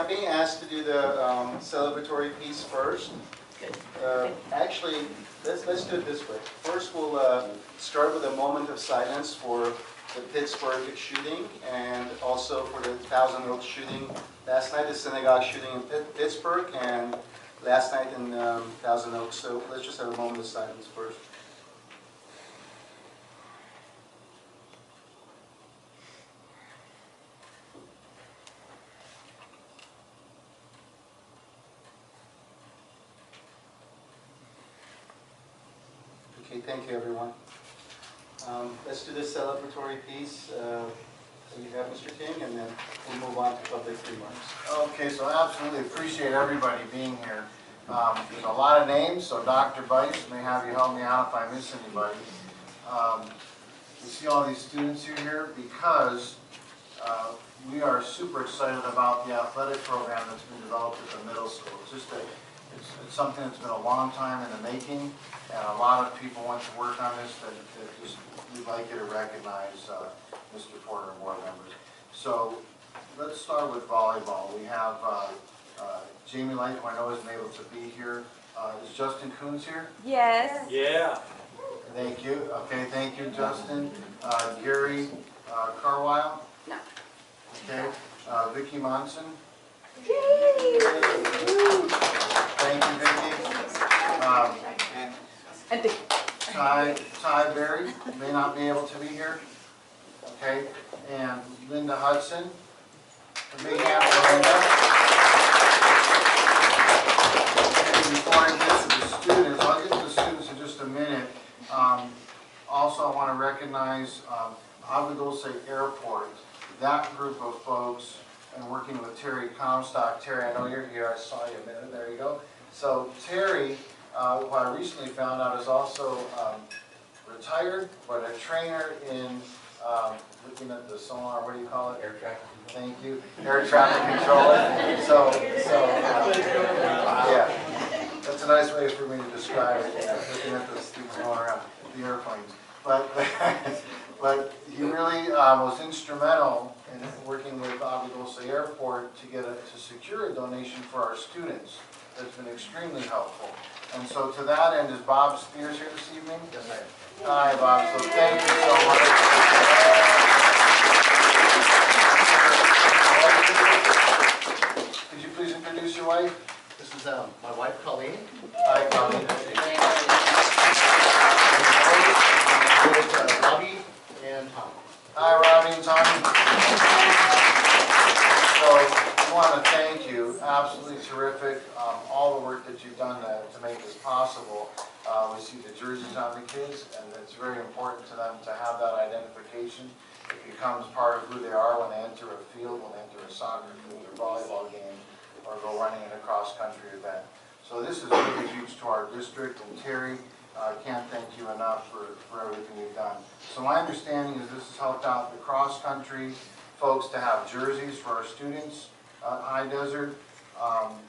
being asked to do the celebratory piece first. Actually, let's do it this way. First, we'll start with a moment of silence for the Pittsburgh shooting and also for the Thousand Oaks shooting last night, the synagogue shooting in Pittsburgh, and last night in Thousand Oaks. So let's just have a moment of silence first. Okay, thank you, everyone. Let's do this celebratory piece. So you have Mr. King, and then we'll move on to public remarks. Okay, so I absolutely appreciate everybody being here. There's a lot of names, so Dr. Bice may have you help me out if I miss anybody. You see all these students here because we are super excited about the athletic program that's been developed at the middle school. It's something that's been a long time in the making, and a lot of people went to work on this that just we'd like you to recognize Mr. Porter and board members. So let's start with volleyball. We have Jamie Light, who I know isn't able to be here. Is Justin Coons here? Yes. Yeah. Thank you. Okay, thank you, Justin. Gary Carwile? No. Okay. Vicki Monson? Yay! Thank you, Vicki. And Vicky. Ty Berry may not be able to be here. Okay. And Linda Hudson. A big hand for Linda. Okay, before I get to the students, I'll get to the students in just a minute. Also, I want to recognize Dulce Airport, that group of folks, and working with Terry Comstock. Terry, I know you're here. I saw you a minute. There you go. So Terry, who I recently found out is also retired, but a trainer in looking at the sonar. What do you call it? Air traffic. Thank you. Air traffic controller. Yeah, that's a nice way for me to describe it. Looking at the things going around the airplanes. But he really was instrumental in working with Dulce Airport to secure a donation for our students. That's been extremely helpful. And so to that end, is Bob Spears here this evening? Yes, I am. Hi, Bob. So thank you so much. Could you please introduce your wife? This is my wife, Colleen. Hi, Colleen. Robbie and Tom. Hi, Robbie and Tommy. So I want to thank you. Absolutely terrific. All the work that you've done to make this possible. We see the jerseys on the kids, and it's very important to them to have that identification. It becomes part of who they are when they enter a field, when they enter a soccer field or volleyball game, or go running in a cross-country event. So this is really huge to our district, and Terry, can't thank you enough for everything you've done. So my understanding is this has helped out the cross-country folks to have jerseys for our students at High Desert.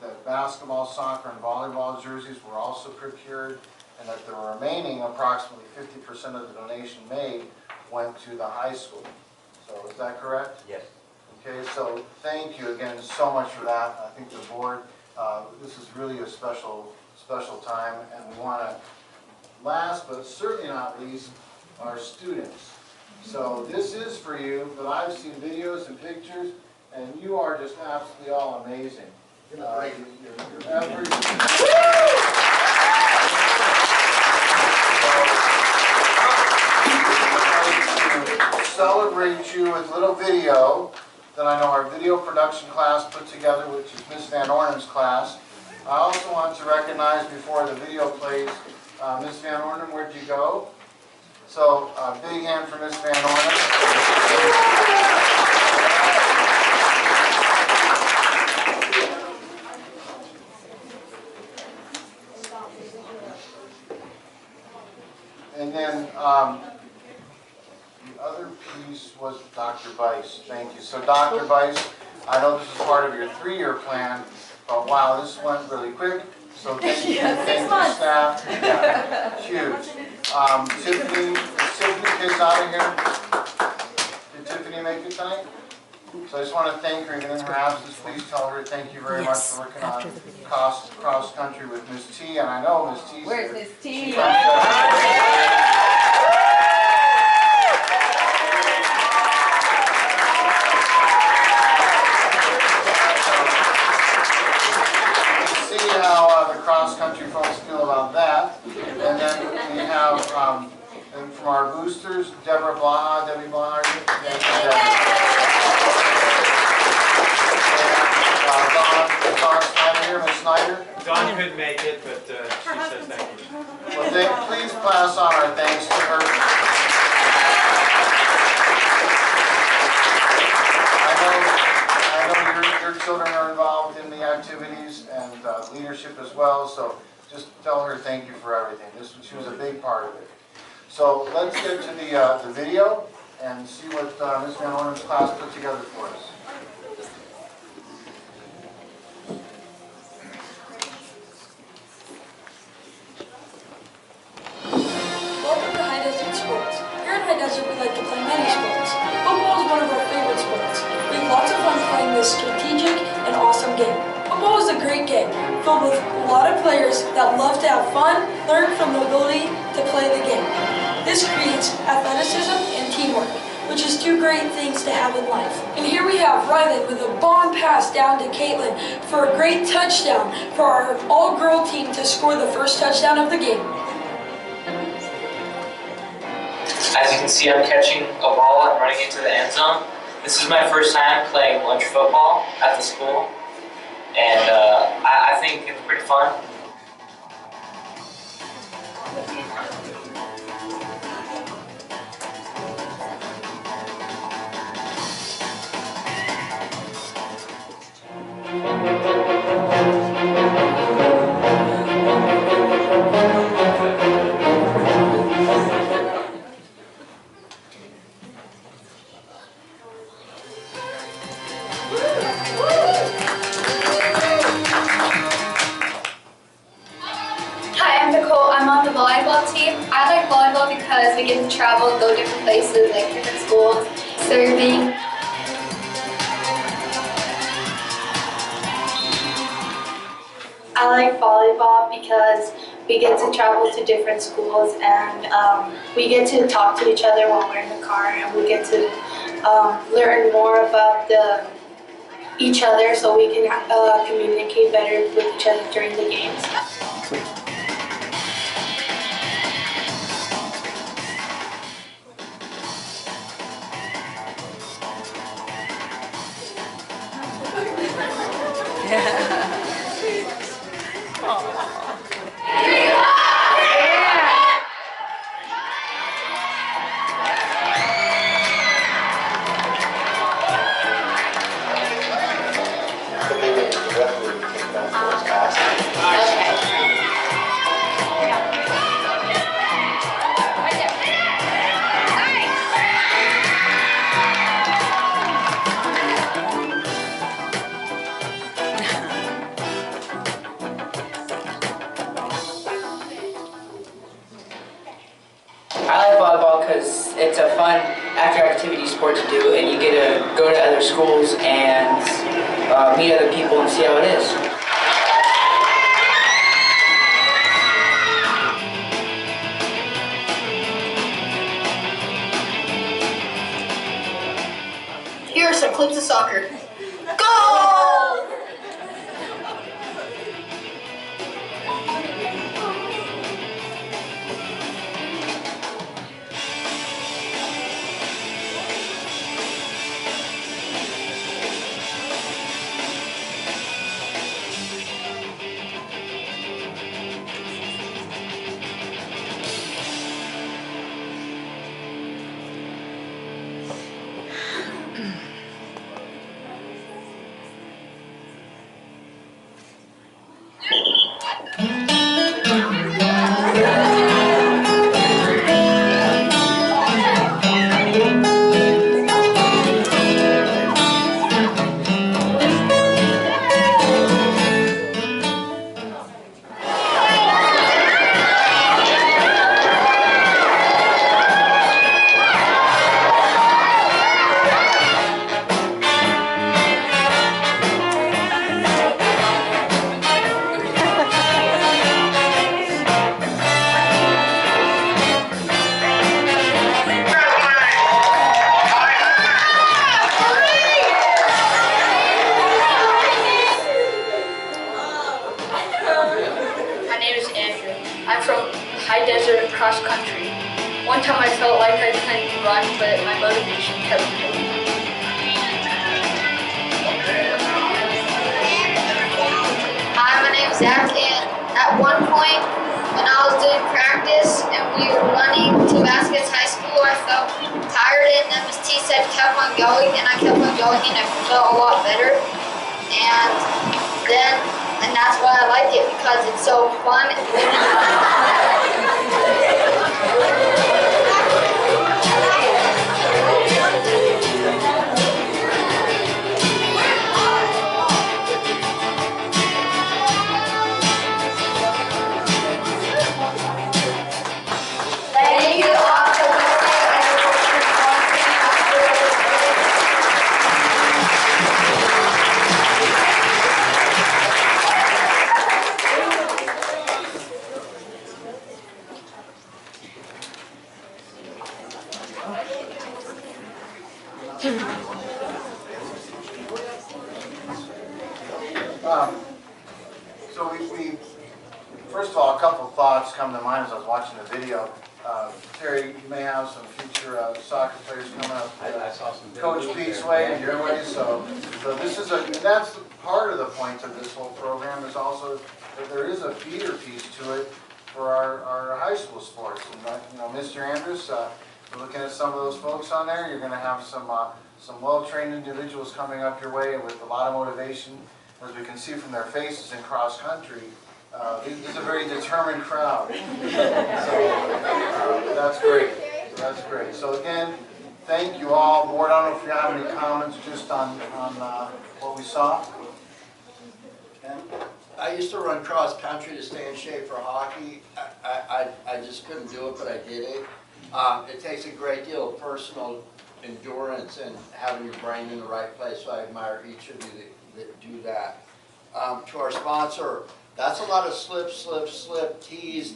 That basketball, soccer, and volleyball jerseys were also procured, and that the remaining approximately 50% of the donation made went to the high school. So is that correct? Yes. Okay, so thank you again so much for that. I think the board, this is really a special time, and we want to, last but certainly not least, our students. So this is for you, but I've seen videos and pictures, and you are just absolutely all amazing. You're celebrate you with a little video that I know our video production class put together, which is Miss Van Ornen's class. I also want to recognize before the video plays, Miss Van Ornen, where'd you go? So big hand for Miss Van Ornen. And then the other piece was Dr. Bice. Thank you. So Dr. Bice, I know this is part of your 3-year plan, but wow, this went really quick. So thank you, thank you, staff. Yeah, huge. Tiffany, is Tiffany kids out of here? Did Tiffany make it tonight? So I just want to thank her, and in her absence, please tell her thank you very much Yes, for working after on the video. cross country with Miss T, and I know Miss T's Where's here. Miss T? She comes see how the cross-country folks feel about that. And then we have, and from our boosters, Debbie Blaha. Thank you, Debbie. Dawn Snyder here, Ms. Snyder. Dawn couldn't make it, but she says thank you. Well, please pass on our thanks to her. I know your children are involved in the activities and leadership as well, so just tell her thank you for everything. She was a big part of it. So let's get to the video and see what Ms. Van Orden's class put together for us. Welcome to High Desert Sports. Here at High Desert, we like to play many sports. Football is one of our favorite sports. We have lots of fun playing this strategic and awesome game. Football is a great game, filled with a lot of players that love to have fun, learn from the ability to play the game. This creates athleticism and teamwork, which is two great things to have in life. And here we have Rylan with a bomb pass down to Caitlin for a great touchdown for our all-girl team to score the first touchdown of the game. As you can see, I'm catching a ball and running into the end zone. This is my first time playing lunch football at the school, and I think it's pretty fun. I like volleyball because we get to travel and go different places, like different schools, serving. I like volleyball because we get to travel to different schools and we get to talk to each other while we're in the car, and we get to learn more about each other so we can communicate better with each other during the games. I like volleyball because it's a fun after-activity sport to do, and you get to go to other schools and meet other people and see how it is. Here are some clips of soccer. Go! every time you run, but my motivation kept me going. Hi, my name's Zach, and at one point when I was doing practice and we were running to Vasquez High School, I felt tired, and then Ms. T said kept on going, and I kept on going, and I felt a lot better. And that's why I like it, because it's so fun. Thank you all for So we, first of all, a couple of thoughts come to mind as I was watching the video. Terry, you may have some future soccer players coming up. I saw some. Coach Pete's way and your way, so this is and that's part of the point of this whole program is also that there is a feeder piece to it for our high school sports. And you know, Mr. Andrews, we're looking at some of those folks on there. You're going to have some well-trained individuals coming up your way with a lot of motivation, as we can see from their faces in cross country. This is a very determined crowd. So that's great. That's great. So again, thank you all. Board, I don't know if you have any comments just on what we saw. I used to run cross country to stay in shape for hockey. I just couldn't do it, but I did it. It takes a great deal of personal endurance and having your brain in the right place, so I admire each of you that do that. To our sponsor, that's a lot of slip tease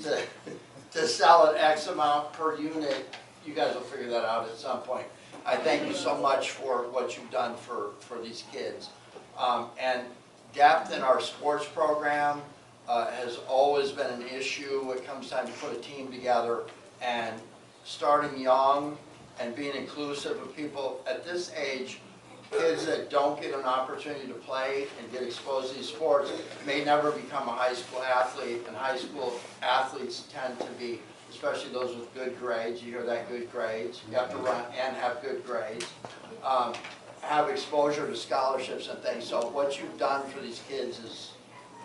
to sell an X amount per unit. You guys will figure that out at some point. I thank you so much for what you've done for these kids. And depth in our sports program has always been an issue. It comes time to put a team together, and starting young and being inclusive of people at this age. Kids that don't get an opportunity to play and get exposed to these sports may never become a high school athlete, and high school athletes tend to be, especially those with good grades. You hear that, good grades. You have to run and have good grades. Have exposure to scholarships and things. So what you've done for these kids is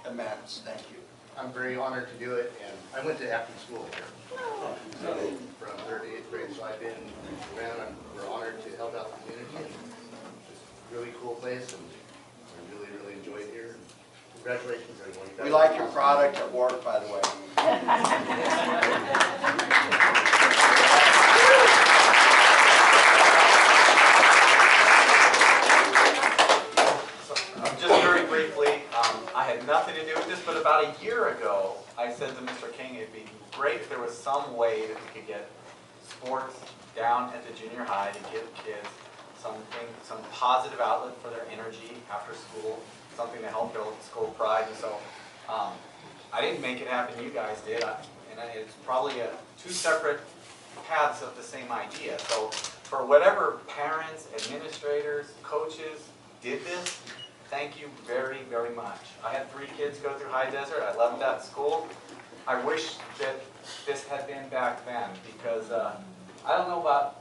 immense. Thank you. I'm very honored to do it, and I went to Acton School here. So from 3rd to 8th grade, so I've been around, and we're honored to help out the community. And really cool place, and I really enjoy it here. Congratulations, everyone. We like your product at work, by the way. Just very briefly, I had nothing to do with this, but about a year ago, I said to Mr. King, it'd be great if there was some way that we could get sports down at the junior high to give kids some positive outlet for their energy after school, something to help build school pride. And so I didn't make it happen, you guys did, it's probably two separate paths of the same idea. So for whatever parents, administrators, coaches did this, thank you very much. I had 3 kids go through High Desert. I loved that school. I wish that this had been back then, because I don't know about,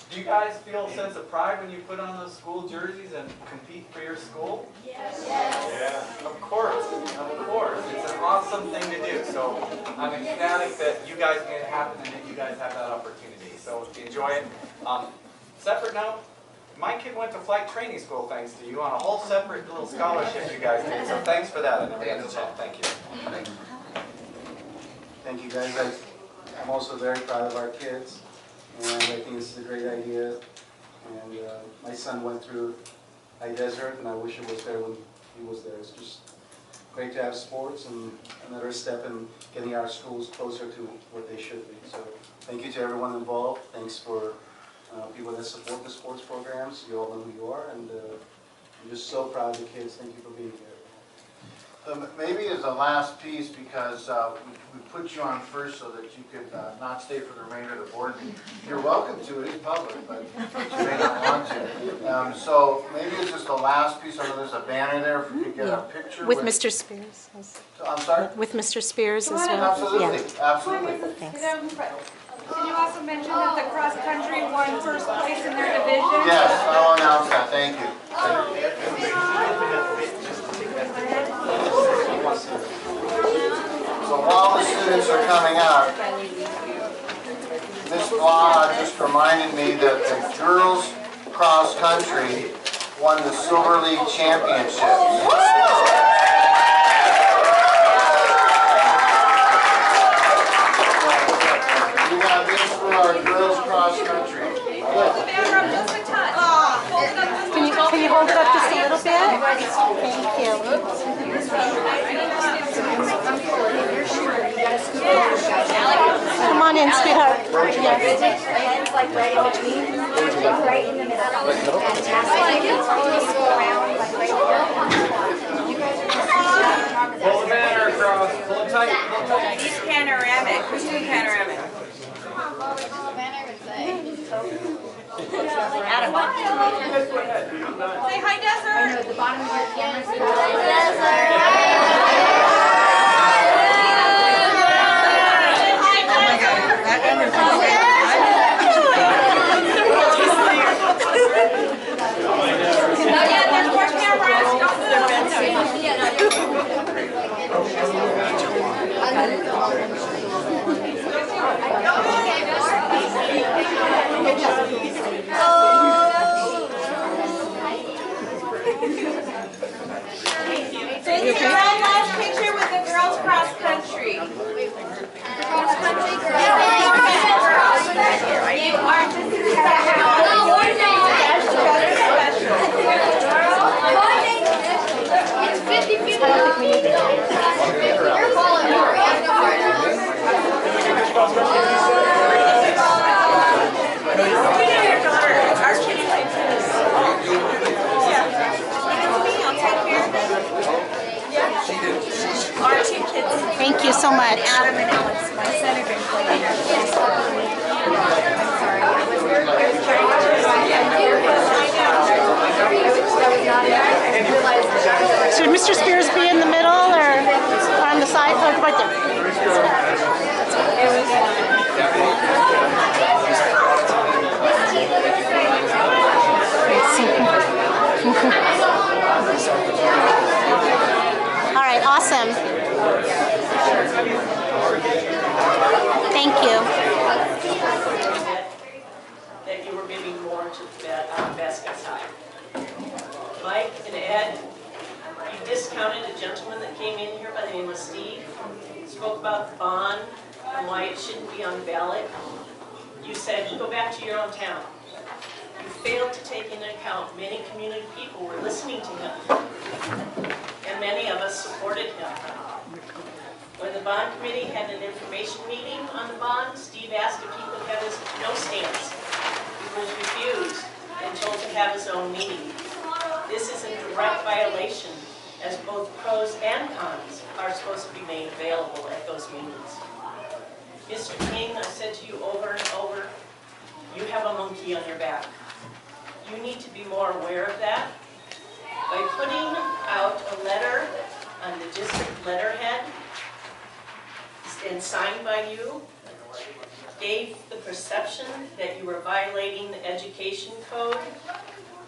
do you guys feel a sense of pride when you put on those school jerseys and compete for your school? Yes. Yeah, of course. It's an awesome thing to do. So I'm ecstatic that you guys made it happen and that you guys have that opportunity. So enjoy it. Separate note, my kid went to flight training school thanks to you on a whole separate little scholarship you guys did. So thanks for that. I never got to chat. Thank you. Thank you, guys. I'm also very proud of our kids. And I think this is a great idea. And my son went through High Desert, and I wish it was there when he was there. It's just great to have sports and another step in getting our schools closer to what they should be. So thank you to everyone involved. Thanks for people that support the sports programs. You all know who you are, and I'm just so proud of the kids. Thank you for being here. Maybe as a last piece, because we put you on first so that you could not stay for the remainder of the board meeting. You're welcome to, it is public, but you may not want to. So maybe it's just the last piece. I know there's a banner there, if we could get a picture. With Mr. Spears. I'm sorry? With Mr. Spears as well. Absolutely, Yeah. absolutely. Thanks. Did you also mention that the cross country won first place in their division? Yes, I'll announce that. Thank you. So while the students are coming up, Ms. Blah just reminded me that the girls cross country won the Silver League championship. We got this for our girls cross country. Can you hold it up just a little bit? Thank you. Come on in, sweetheart. Yes. Like right in between. Right in the middle. Pull the banner across. Pull it tight. Pull it tight. He's panoramic. Who's doing panoramic? Say hi, Desert. The bottom of your camera. So this is our last picture with the girls cross country. Cross country girls. You are just It's 50-50. You're following Thank you so much. Adam and Alex, my son, have been playing. I'm sorry. I was trying to Should Mr. Spears be in the middle or on the side? Oh, right there. All right, awesome. Thank you. That you were giving more to Vasquez High. Mike and Ed, you discounted a gentleman that came in here by the name of Steve, spoke about the bond and why it shouldn't be on the ballot. You said, go back to your own town. You failed to take into account many community people were listening to him, and many of us supported him. When the bond committee had an information meeting on the bond, Steve asked if he could have his no stance. He was refused and told to have his own meeting. This is in direct violation, as both pros and cons are supposed to be made available at those meetings. Mr. King, I've said to you over and over, you have a monkey on your back. You need to be more aware of that. By putting out a letter on the district letterhead and signed by you, gave the perception that you were violating the education code.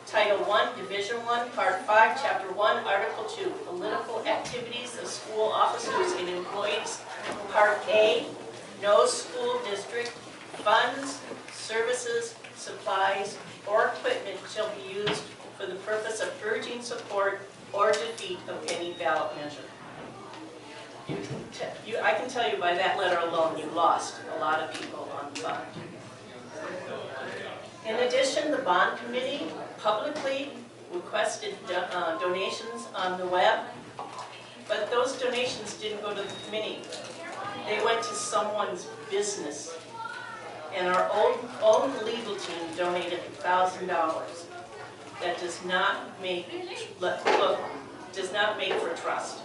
Title 1, Division 1, Part 5, Chapter 1, Article 2, Political Activities of School Officers and Employees. Part A, no school district funds, services, supplies, or equipment shall be used for the purpose of urging support or defeat of any ballot measure. I can tell you by that letter alone, you lost a lot of people on the bond. In addition, the bond committee publicly requested donations on the web, but those donations didn't go to the committee. They went to someone's business. And our own legal team donated $1,000. That does not make for trust.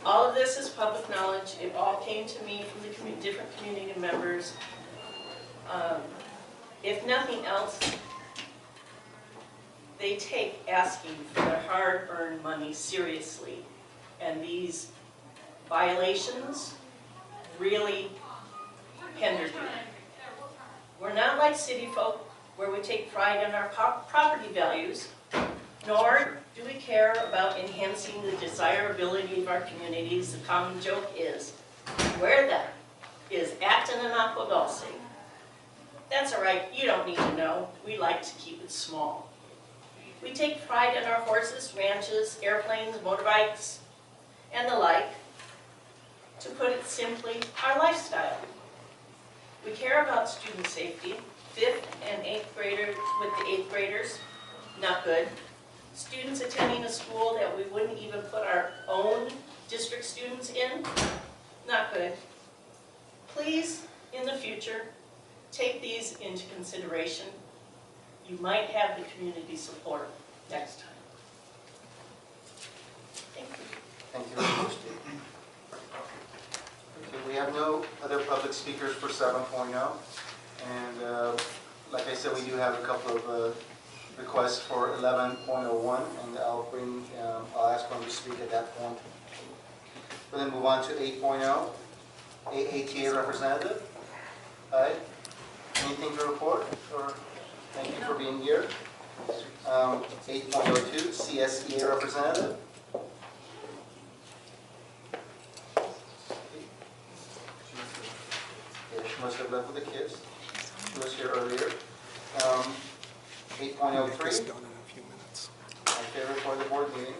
All of this is public knowledge. It all came to me from the different community members. If nothing else, they take asking for their hard-earned money seriously. And these violations really hinder you. We're not like city folk where we take pride in our property values, nor do we care about enhancing the desirability of our communities. The common joke is, where that is Acton-Agua, Dulce. That's all right, you don't need to know. We like to keep it small. We take pride in our horses, ranches, airplanes, motorbikes, and the like. To put it simply, our lifestyle. We care about student safety. 5th and 8th graders, with the 8th graders, not good. Students attending a school that we wouldn't even put our own district students in, not good. Please, in the future, take these into consideration. You might have the community support next time. Thank you. Thank you very much, Steve. Okay, we have no other public speakers for 7.0. And like I said, we do have a couple of requests for 11.01, and I'll ask one to speak at that point. We'll then move on to 8.0, AATA representative. Hi. Anything to report? Or thank you for being here. 8.02, CSEA representative. Yeah, she must have left with the kids. She was here earlier. 8.03. My favorite for the board meeting.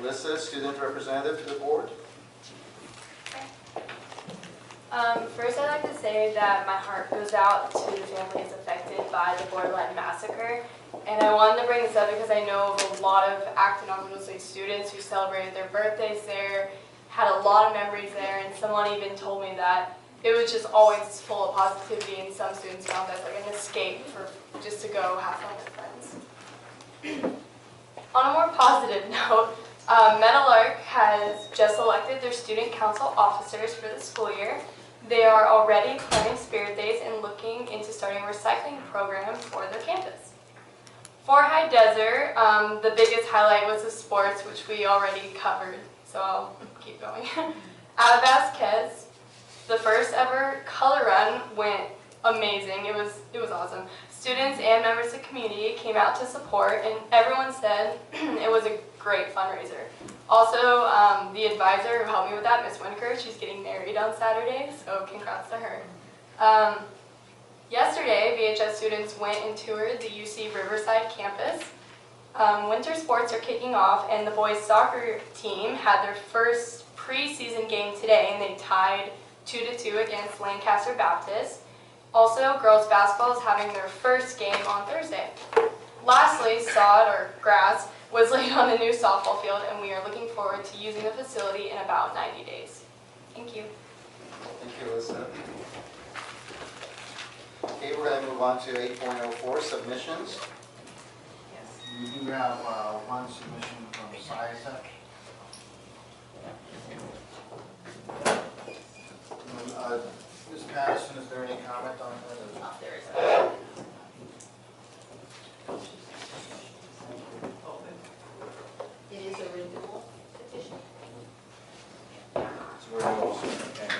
Alyssa, student representative to the board. First, I'd like to say that my heart goes out to the families affected by the borderline massacre. And I wanted to bring this up because I know of a lot of Acton-Agua students who celebrated their birthdays there, had a lot of memories there, and someone even told me that it was just always full of positivity, and some students found that like an escape for just to go have fun with friends. On a more positive note, Meadowlark has just elected their student council officers for the school year. They are already planning spirit days and looking into starting a recycling program for their campus. For High Desert, the biggest highlight was the sports, which we already covered, so I'll keep going. At Vasquez, the first ever color run went amazing. It was awesome. Students and members of the community came out to support, and everyone said it was a great fundraiser. Also, the advisor who helped me with that, Miss Winker, she's getting married on Saturday, so congrats to her. Yesterday, VHS students went and toured the UC Riverside campus. Winter sports are kicking off, and the boys soccer team had their first preseason game today, and they tied 2-2 against Lancaster Baptist. Also, girls basketball is having their first game on Thursday. Lastly, sod or grass was laid on the new softball field, and we are looking forward to using the facility in about 90 days. Thank you. Thank you, Alyssa. Okay, we're going to move on to 8.04, submissions. We do have one submission from SciTech. Ms. Patterson, is there any comment on that? Oh, there is. It is a renewal petition. It's a renewal, okay.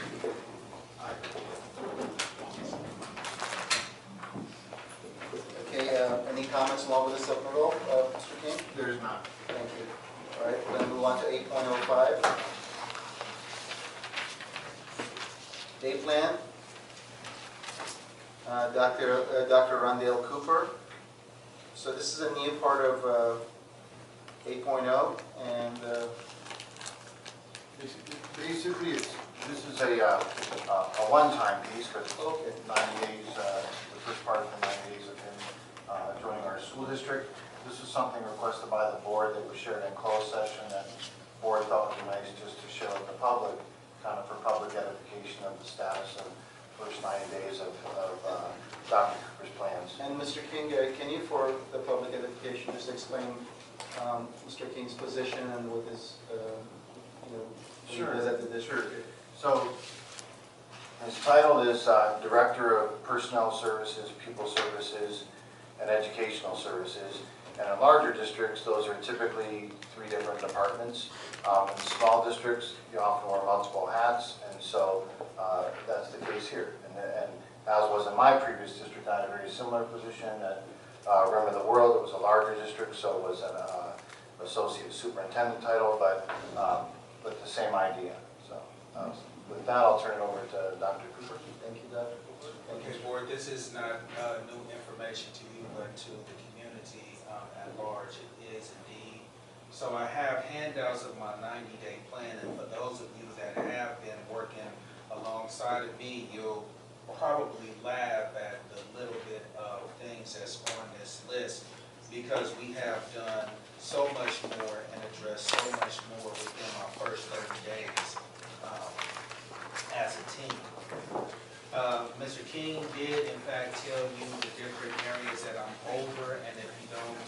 Okay, any comments along with the submittal, Mr. King? There's not. Thank you. All right, we're going to move on to 8.05. Day plan. Dr. Rondale Cooper. So this is a new part of 8.0, and basically, this is a one-time piece, but 90 days, the first part of the 90 days of him joining our school district. This is something requested by the board that was shared in closed session that the board thought would be nice just to share with the public, kind of for public edification of the status of the first 90 days of Dr. Cooper's plans. And Mr. King, can you, for the public edification, just explain Mr. King's position and what his Sure. Is that the district? So his title is Director of Personnel Services, Pupil Services, and Educational Services. And in larger districts, those are typically 3 different departments. In small districts, you often wear multiple hats, and so that's the case here. And as was in my previous district, I had a very similar position at Rim of the World. It was a larger district, so it was an associate superintendent title, but with the same idea. So with that, I'll turn it over to Dr. Cooper. Thank you, Dr. Cooper. Okay, board, this is not new information to you, but to the community at large. It is indeed. So I have handouts of my 90-day plan, and for those of you that have been working alongside of me, you'll probably laugh at the little bit of things that's on this list, because we have done so much more and addressed so much more within our first 30 days as a team. Mr. King did in fact tell you the different areas that I'm over, and if you don't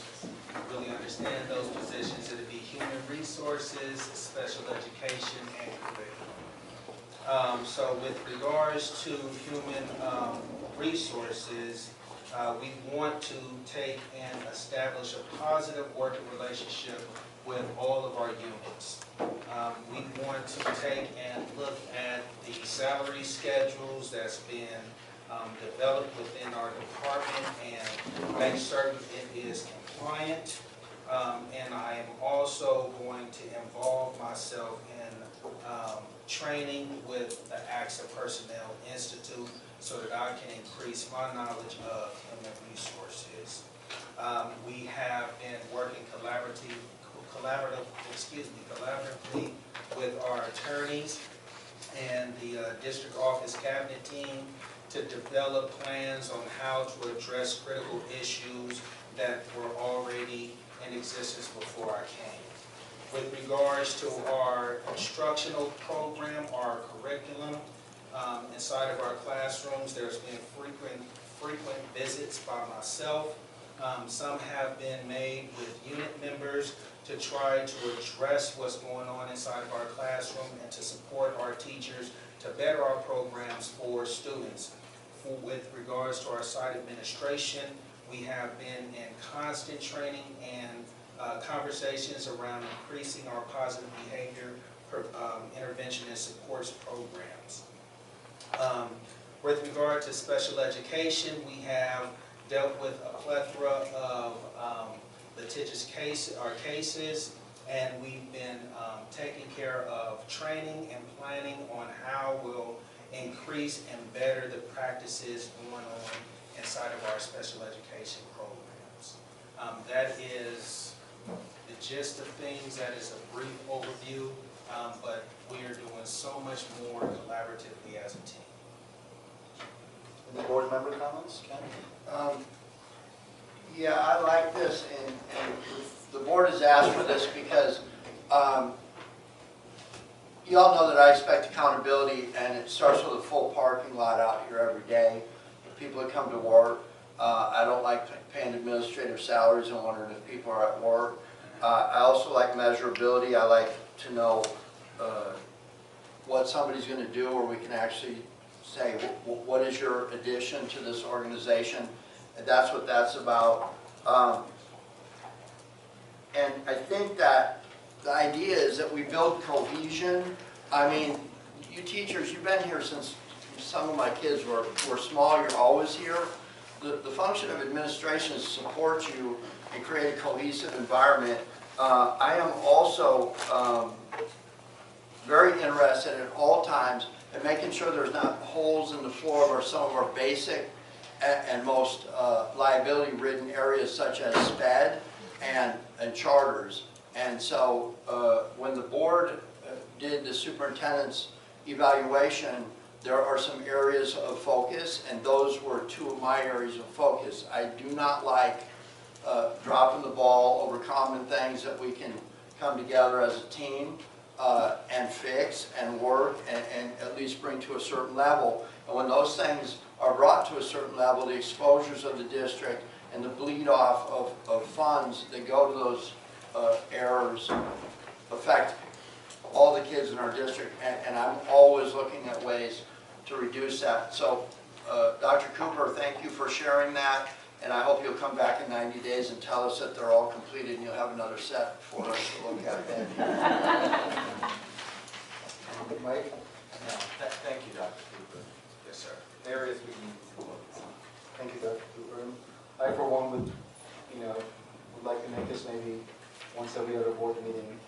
really understand those positions, it'll be human resources, special education, and curriculum. So with regards to human resources, we want to take and establish a positive working relationship with all of our units. We want to take and look at the salary schedules that's been developed within our department and make certain it is compliant. And I am also going to involve myself in training with the AXA Personnel Institute so that I can increase my knowledge of human resources. We have been working collaboratively with our attorneys and the district office cabinet team to develop plans on how to address critical issues that were already in existence before I came. With regards to our instructional program, our curriculum, inside of our classrooms, there's been frequent visits by myself. Some have been made with unit members to try to address what's going on inside of our classroom and to support our teachers to better our programs for students. With regards to our site administration, we have been in constant training and conversations around increasing our positive behavior intervention and supports programs. With regard to special education, we have dealt with a plethora of litigious cases, and we've been taking care of training and planning on how we'll increase and better the practices going on inside of our special education programs. That is the gist of things. That is a brief overview, but we are doing so much more collaboratively as a team. Any board member comments, Ken? Yeah, I like this, and the board has asked for this because you all know that I expect accountability, and it starts with a full parking lot out here every day. The people that come to work, I don't like paying administrative salaries and wondering if people are at work. I also like measurability. I like to know what somebody's going to do, or we can actually say, what is your addition to this organization? And that's what that's about. And I think that the idea is that we build cohesion. I mean, you teachers, you've been here since some of my kids were small. You're always here. The function of administration is to support you and create a cohesive environment. I am also very interested at all times in making sure there's not holes in the floor of some of our basic and most liability-ridden areas, such as SPED and charters. And so when the board did the superintendent's evaluation, there are some areas of focus, and those were 2 of my areas of focus. I do not like dropping the ball over common things that we can come together as a team and fix and work and at least bring to a certain level. And when those things are brought to a certain level, the exposures of the district and the bleed off of funds that go to those errors affect all the kids in our district, and I'm always looking at ways to reduce that. So, Dr. Cooper, thank you for sharing that, and I hope you'll come back in 90 days and tell us that they're all completed, and you'll have another set for us to look at then. Mike? No, thank you, Dr. Cooper. Yes, sir. Areas we need to focus on. Thank you, Dr. Cooper. And I, for one, would like to make this maybe once every other board meeting,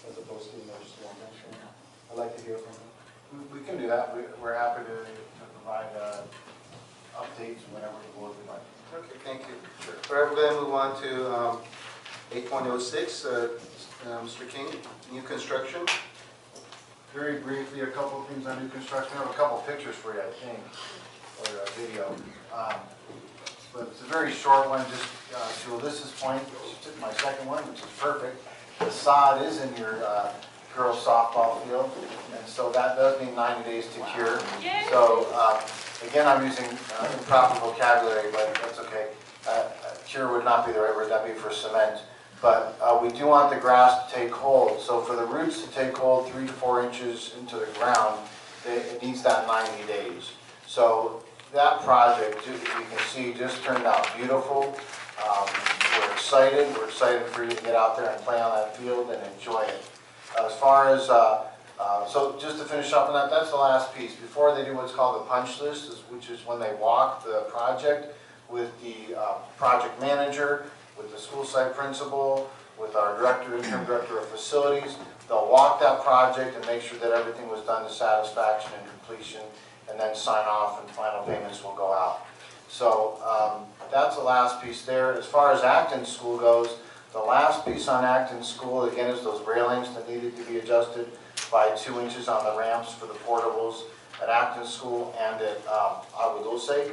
as opposed to, just one mention. I'd like to hear from you. We can do that. We're happy to provide updates whenever the board would like. Okay, thank you. Sure. We're going to move on to 8.06, Mr. King, new construction. Very briefly, a couple of things on new construction. I have a couple of pictures for you, I think, or a video. But it's a very short one, just to Alyssa's point, which is my second one, which is perfect. The sod is in your girls softball field, and so that does mean 90 days to cure. So again, I'm using improper vocabulary, but that's okay. Cure would not be the right word, that'd be for cement. But we do want the grass to take hold. So for the roots to take hold 3 to 4 inches into the ground, it needs that 90 days. So that project, as you can see, just turned out beautiful. We're excited. We're excited for you to get out there and play on that field and enjoy it. As far as, so just to finish up on that, that's the last piece. Before they do what's called the punch list, which is when they walk the project with the project manager, with the school site principal, with our interim director of facilities. They'll walk that project and make sure that everything was done to satisfaction and completion, and then sign off and final payments will go out. So that's the last piece there. As far as Acton School goes, the last piece on Acton School, again, is those railings that needed to be adjusted by 2 inches on the ramps for the portables at Acton School and at Dulce.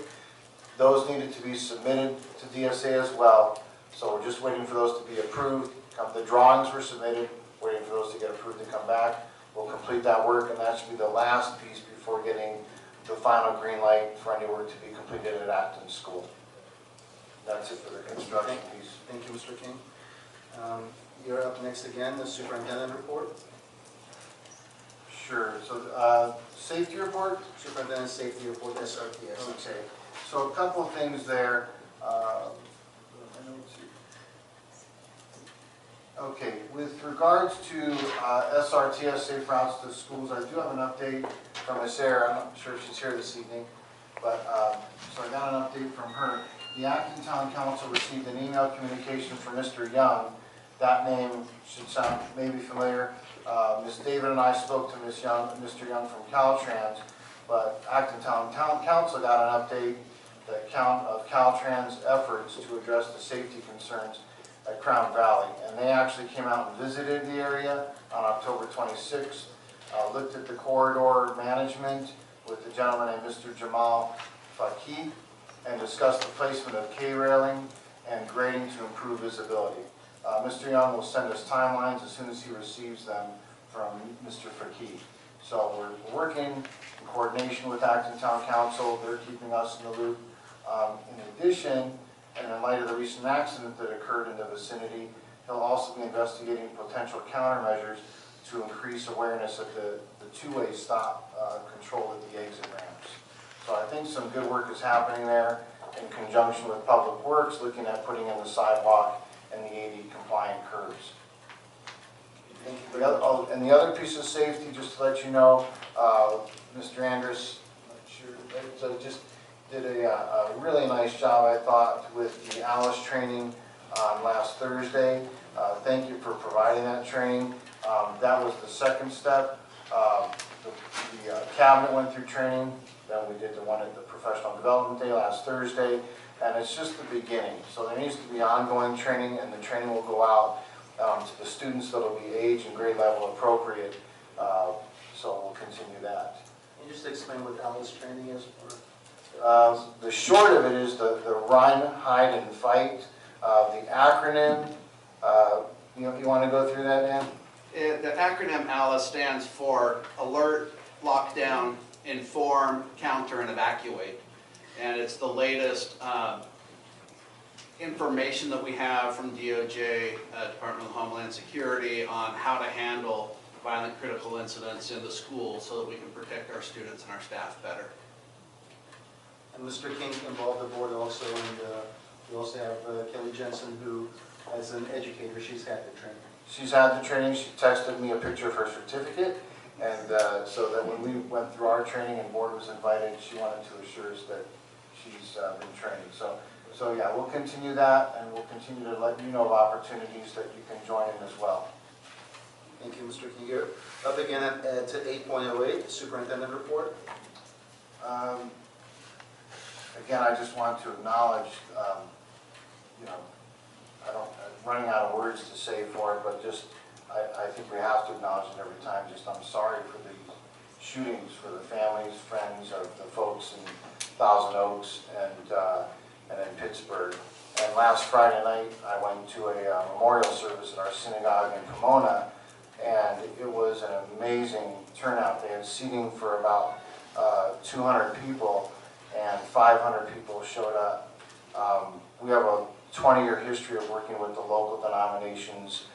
Those needed to be submitted to DSA as well. So we're just waiting for those to be approved. The drawings were submitted, waiting for those to get approved to come back. We'll complete that work, and that should be the last piece before getting the final green light for any work to be completed at Acton School. That's it for the construction piece. Thank you, Mr. King. You're up next again, the superintendent report. Sure. So safety report? Superintendent safety report, SRTS. Okay. So a couple of things there. Okay, with regards to SRTS, Safe Routes to Schools, I do have an update from Ms. Sarah. I'm not sure if she's here this evening, but so I got an update from her. The Acton Town Council received an email communication from Mr. Young. That name should sound maybe familiar. Ms. David and I spoke to Mr. Young from CalTrans, but Acton Town Council got an update of CalTrans' efforts to address the safety concerns at Crown Valley. And they actually came out and visited the area on October 26th, looked at the corridor management with the gentleman named Mr. Jamal Fakih, and discussed the placement of K-railing and grading to improve visibility. Mr. Young will send us timelines as soon as he receives them from Mr. Fakih. So we're working in coordination with Acton Town Council. They're keeping us in the loop. In addition, and in light of the recent accident that occurred in the vicinity, he'll also be investigating potential countermeasures to increase awareness of the two-way stop control at the exit ramps. So I think some good work is happening there in conjunction with Public Works, looking at putting in the sidewalk and the AD compliant curbs. And the other piece of safety, just to let you know, Mr. Andrus, so just did a really nice job, I thought, with the ALICE training on last Thursday. Thank you for providing that training. That was the second step. The cabinet went through training. Then we did the one at the Professional Development Day last Thursday. And it's just the beginning. So there needs to be ongoing training, and the training will go out to the students that will be age and grade level appropriate. So we'll continue that. Can you just explain what ALICE training is for? The short of it is the run, hide, and fight. The acronym, you want to go through that, Dan? The acronym ALICE stands for Alert, Lockdown, Inform, Counter, and Evacuate. And it's the latest information that we have from DOJ, Department of Homeland Security, on how to handle violent critical incidents in the school so that we can protect our students and our staff better. And Mr. King involved the board also, and we also have Kelly Jensen, who, as an educator, she's had the training. She's had the training. She texted me a picture of her certificate, and so that when we went through our training and board was invited, she wanted to assure us that she's been trained. So yeah, we'll continue that, and we'll continue to let you know of opportunities that you can join in as well. Thank you, Mr. King. You're up again to 8.08, Superintendent Report. Again, I just want to acknowledge, I'm running out of words to say for it, but just, I think we have to acknowledge it every time. Just, I'm sorry for these shootings, for the families, friends of the folks in Thousand Oaks and in Pittsburgh. And last Friday night, I went to a memorial service at our synagogue in Pomona, and it was an amazing turnout. They had seating for about 200 people, and 500 people showed up. We have a 20-year history of working with the local denominations,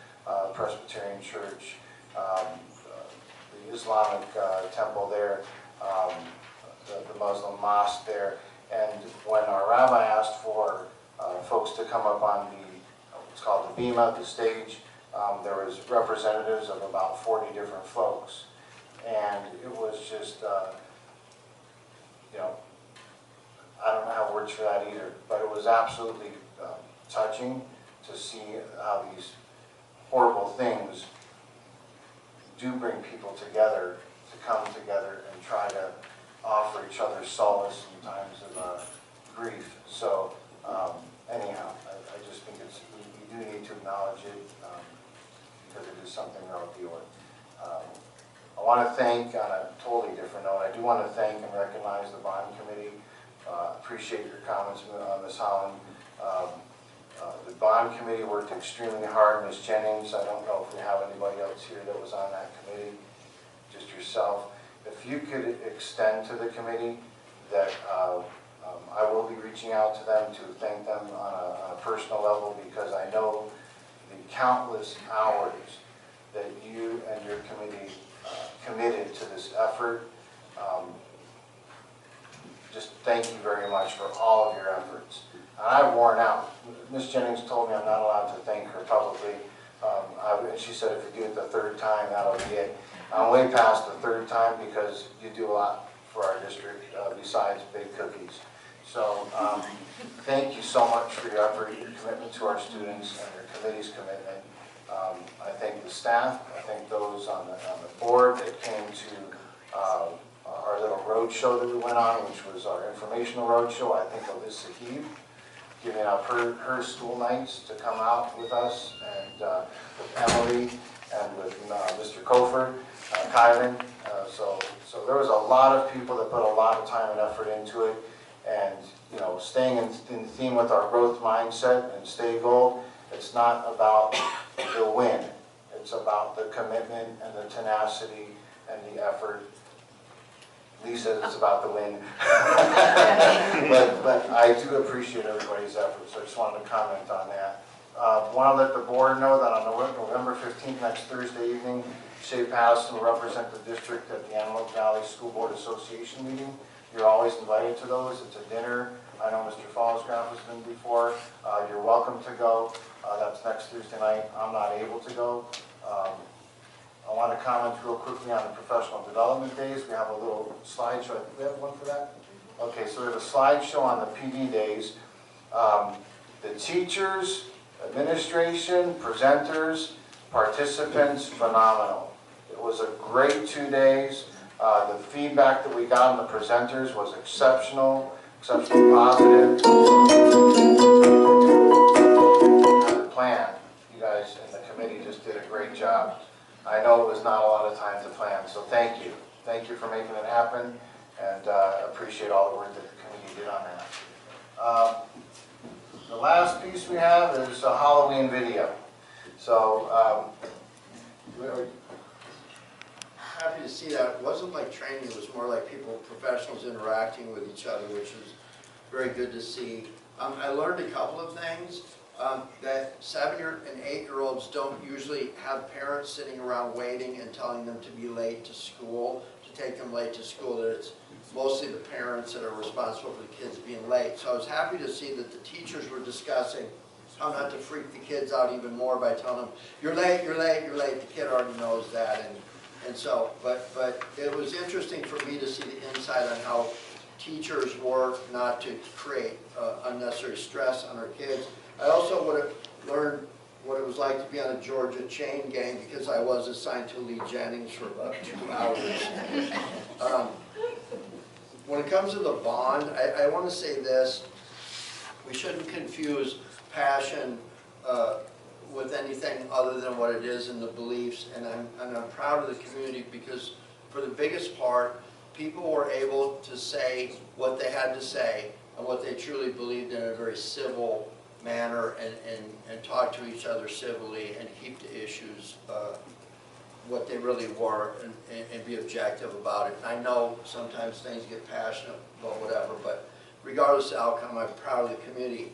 Presbyterian Church, the Islamic temple there, the Muslim mosque there. And when our rabbi asked for folks to come up on what's called the bima, the stage, there was representatives of about 40 different folks. And it was just, I don't have words for that either, but it was absolutely touching to see how these horrible things do bring people together, to come together and try to offer each other solace in times of grief. So anyhow, I just think we do need to acknowledge it because it is something we're all dealing with. I want to thank, on a totally different note, I do want to thank and recognize the bond committee. Appreciate your comments, Ms. Holland. The bond committee worked extremely hard. Ms. Jennings, I don't know if we have anybody else here that was on that committee, just yourself. If you could extend to the committee that I will be reaching out to them to thank them on a personal level, because I know the countless hours that you and your committee committed to this effort. Just thank you very much for all of your efforts. And I've worn out. Ms. Jennings told me I'm not allowed to thank her publicly. And she said if you do it the third time, that'll be it. I'm way past the third time because you do a lot for our district besides big cookies. So thank you so much for your effort, your commitment to our students, and your committee's commitment. I thank the staff. I thank those on the board that came to our little road show that we went on, which was our informational road show. I think Alyssa Heave giving up her school nights to come out with us, and with Emily and with Mr. Cofer, Kylan. So there was a lot of people that put a lot of time and effort into it, and staying in theme with our growth mindset and stay gold. It's not about the win. It's about the commitment and the tenacity and the effort. Lisa, it's about the win. but I do appreciate everybody's efforts. So I just wanted to comment on that. Want to let the board know that on November 15th, next Thursday evening, Shea Patterson will represent the district at the Antelope Valley School Board Association meeting. You're always invited to those. It's a dinner. I know Mr. Fallsgraf has been before. You're welcome to go. That's next Thursday night. I'm not able to go. I want to comment real quickly on the professional development days. We have a little slideshow. Do we have one for that? Okay, so we have a slideshow on the PD days. The teachers, administration, presenters, participants, phenomenal. It was a great 2 days. The feedback that we got on the presenters was exceptionally positive. The plan, you guys in the committee just did a great job. I know it was not a lot of time to plan, so thank you. Thank you for making it happen, and appreciate all the work that the committee did on that. The last piece we have is a Halloween video. So, We're happy to see that. It wasn't like training, it was more like people, professionals interacting with each other, which is very good to see. I learned a couple of things. that 7- and 8-year-olds don't usually have parents sitting around waiting and telling them to be late to school, to take them late to school, that it's mostly the parents that are responsible for the kids being late. So I was happy to see that the teachers were discussing how not to freak the kids out even more by telling them, you're late, you're late, you're late. The kid already knows that. And so, but it was interesting for me to see the insight on how teachers work not to create unnecessary stress on our kids. I also would have learned what it was like to be on a Georgia chain gang because I was assigned to Lee Jennings for about 2 hours. When it comes to the bond, I want to say this. We shouldn't confuse passion with anything other than what it is in the beliefs. And I'm proud of the community because for the biggest part, people were able to say what they had to say and what they truly believed in a very civil manner and talk to each other civilly and keep the issues what they really were and be objective about it. I know sometimes things get passionate about whatever, but regardless of the outcome, I'm proud of the community.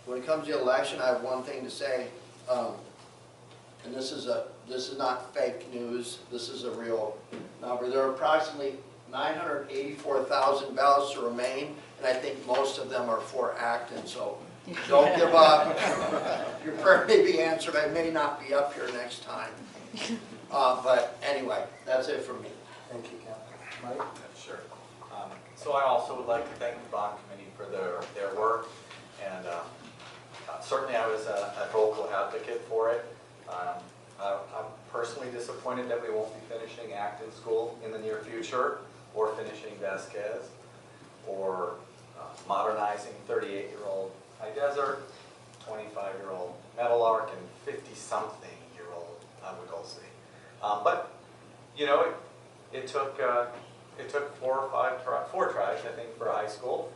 When it comes to the election, I have one thing to say, and this is not fake news, this is a real number. There are approximately 984,000 ballots to remain, and I think most of them are for Acton, so don't give up. Your prayer may be answered. I may not be up here next time. But anyway, that's it for me. Thank you, Ken. Mike? Sure. So I also would like to thank the bond committee for their work, and certainly I was a vocal advocate for it. I'm personally disappointed that we won't be finishing Acton School in the near future, or finishing Vasquez, or modernizing 38-year-old High Desert, 25-year-old Meadowlark, and 50-something-year-old Dulce. But you know, it took 4 tries, I think, for high school.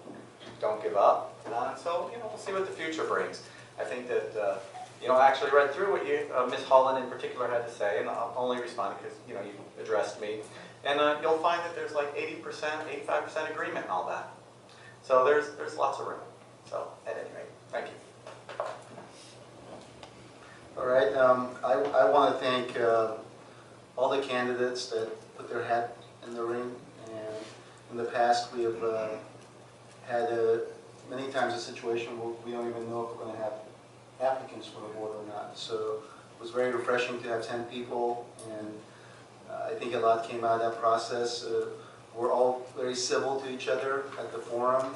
Don't give up. So you know, we'll see what the future brings. I think that you know, I actually read through what you, Ms. Holland in particular, had to say, and I'll only respond because you know you addressed me. And you'll find that there's like 80%, 85% agreement and all that. So there's lots of room. So at any rate, thank you. All right. I want to thank all the candidates that put their hat in the ring. And in the past, we have had many times a situation where we don't even know if we're going to have applicants for the board or not. So it was very refreshing to have 10 people, and I think a lot came out of that process. We're all very civil to each other at the forum,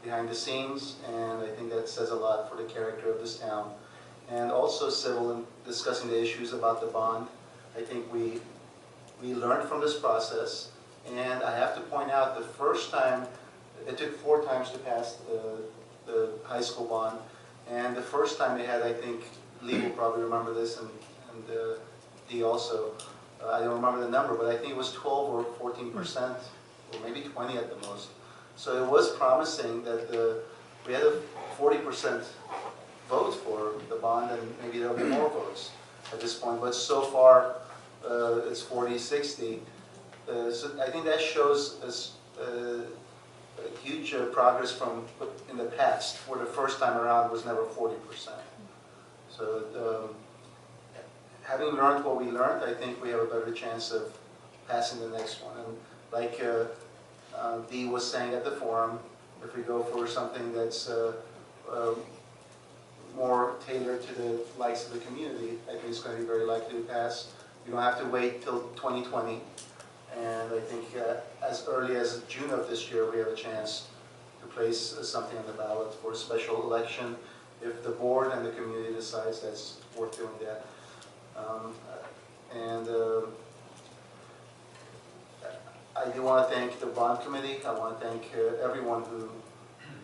behind the scenes, and I think that says a lot for the character of this town. And also civil in discussing the issues about the bond. I think we learned from this process, and I have to point out the first time, it took 4 times to pass the high school bond, and the first time they had, I think, Lee will probably remember this, and Dee also, I don't remember the number, but I think it was 12 or 14%, or maybe 20 at the most. So it was promising that we had a 40% vote for the bond, and maybe there'll be more votes at this point. But so far, it's 40-60. So I think that shows us a huge progress from in the past, where the first time around was never 40%. So having learned what we learned, I think we have a better chance of passing the next one. And like Dee was saying at the forum, if we go for something that's more tailored to the likes of the community, I think it's going to be very likely to pass. You don't have to wait till 2020. And I think as early as June of this year, we have a chance to place something on the ballot for a special election if the board and the community decides that's worth doing that. I do want to thank the bond committee. I want to thank everyone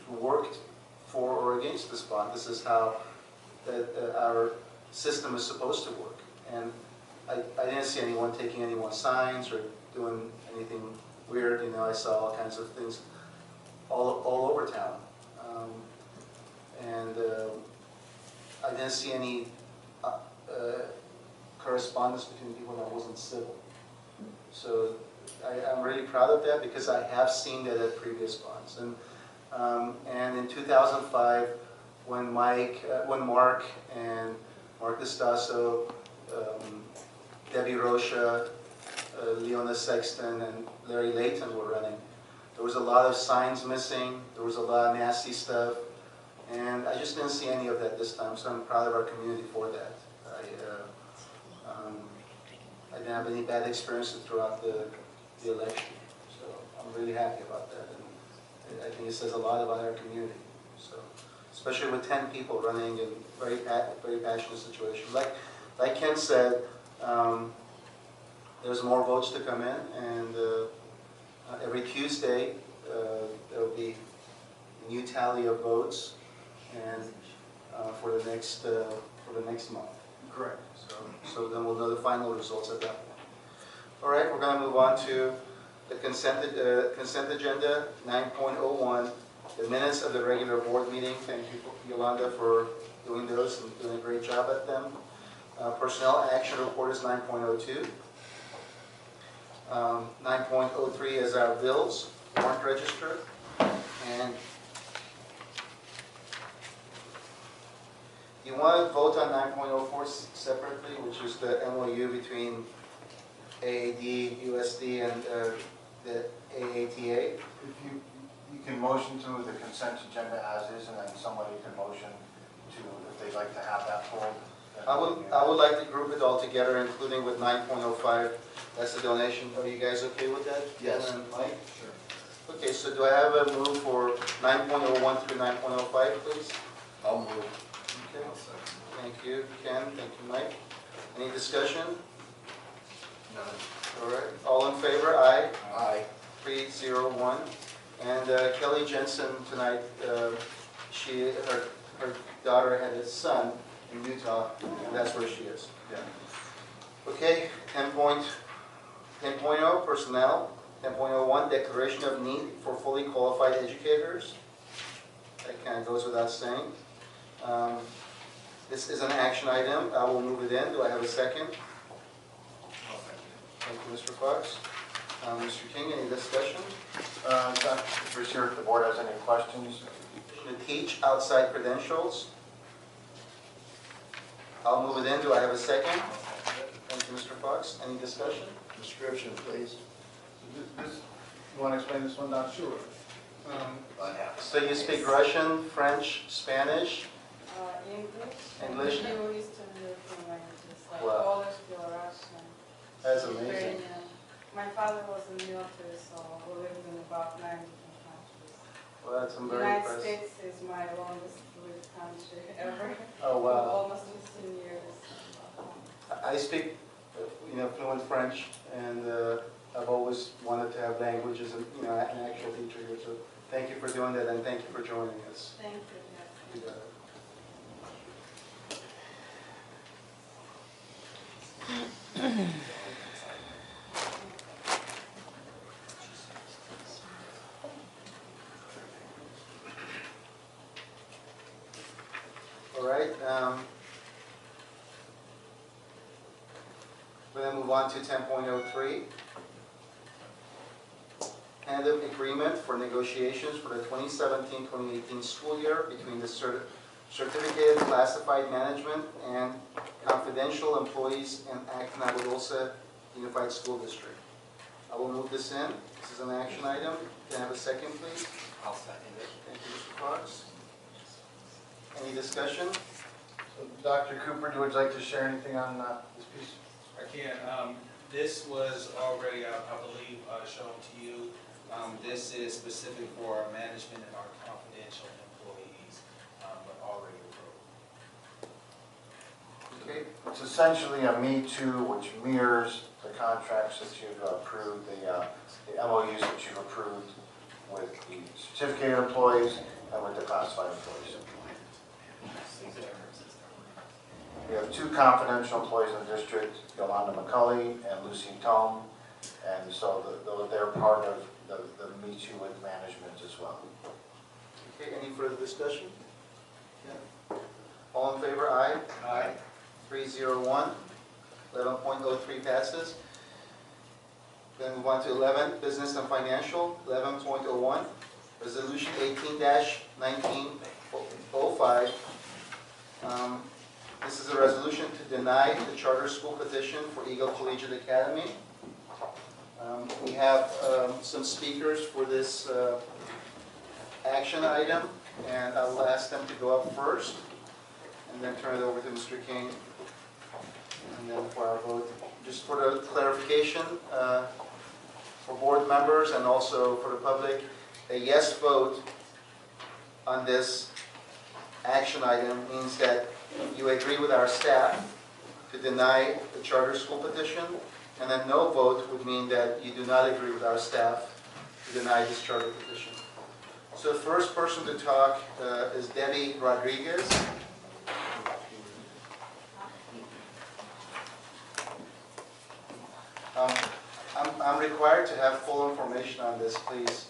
who worked for or against this bond. This is how our system is supposed to work. And I didn't see anyone taking anyone's signs or doing anything weird. You know, I saw all kinds of things all over town. I didn't see any correspondence between people that wasn't civil. So I'm really proud of that because I have seen that at previous bonds. And in 2005, when Mark and Mark Estasso, Debbie Rocha, Leona Sexton, and Larry Layton were running. There was a lot of signs missing. There was a lot of nasty stuff. And I just didn't see any of that this time, so I'm proud of our community for that. I didn't have any bad experiences throughout the election, so I'm really happy about that. And I think it says a lot about our community. So, especially with 10 people running in very passionate situation. Like Ken said, there's more votes to come in, and every Tuesday there will be a new tally of votes, and for the next month. Correct. So then we'll know the final results at that point. All right, we're going to move on to the consent agenda 9.01, the minutes of the regular board meeting. Thank you, Yolanda, for doing those and doing a great job at them. Personnel action report is 9.02. 9.03 is our bills, warrant register, and you want to vote on 9.04 separately, which is the MOU between AADUSD and the AATA. If you can motion to the consent agenda as is, and then somebody can motion to, if they'd like to have that pulled. I would like to group it all together, including with 9.05. That's the donation. Are you guys okay with that? Yes. And Mike? Sure. Okay, so do I have a move for 9.01 through 9.05, please? I'll move. Okay. Thank you, Ken. Thank you, Mike. Any discussion? None. All right. All in favor? Aye. Aye. 3-0-1. And Kelly Jensen tonight, her daughter had a son in Utah, and that's where she is. Yeah. Okay, 10.0 personnel. 10.01 declaration of need for fully qualified educators. That kind of goes without saying. This is an action item. I will move it in. Do I have a second? Thank you, Mr. Fox. Mr. King, any discussion? Dr. Brashear, if the board has any questions. To teach outside credentials. I'll move it in. Do I have a second? Thank you, Mr. Fox. Any discussion? Description, please. You want to explain this one, Dr.? Sure. So you speak Russian, French, Spanish? English. English? Few Eastern European languages, like Wow. Polish, Belarusian. That's amazing. Ukrainian. My father was in the military, so we lived in about 9 different countries. Well, that's very United impressive. States is my longest lived country ever. Oh, wow. Almost 15 years. I speak, fluent French, and I've always wanted to have languages and, an actual teacher here. So thank you for doing that, and thank you for joining us. Thank you. You got it. All right. We're going to move on to 10.03. Tentative agreement for negotiations for the 2017-2018 school year between the certificated classified management and confidential employees in Acton-Agua Dulce Unified School District. I will move this in. This is an action item. Can I have a second, please? I'll second it. Thank you, Mr. Fox. Any discussion? So, Dr. Cooper, would you like to share anything on this piece? I can. This was already, I believe, shown to you. This is specific for our management and our confidential employees, but already approved. Okay. It's essentially a Me Too, which mirrors the contracts that you've approved, the MOUs that you've approved with the certificated employees and with the classified employees. We have 2 confidential employees in the district, Yolanda McCulley and Lucy Tome, and so they're part of the Me Too with management as well. Okay, any further discussion? Yeah. All in favor, aye? Aye. 3-0-1. 11.03 passes. Then move on to 11, business and financial. 11.01, resolution 18-19 05. This is a resolution to deny the charter school petition for Eagle Collegiate Academy. We have some speakers for this action item, and I will ask them to go up first, and then turn it over to Mr. King, and then for our vote. Just for the clarification, for board members and also for the public, a yes vote on this action item means that you agree with our staff to deny the charter school petition, and then no vote would mean that you do not agree with our staff to deny this charter petition. So the first person to talk is Debbie Rodriguez. I'm required to have full information on this, please.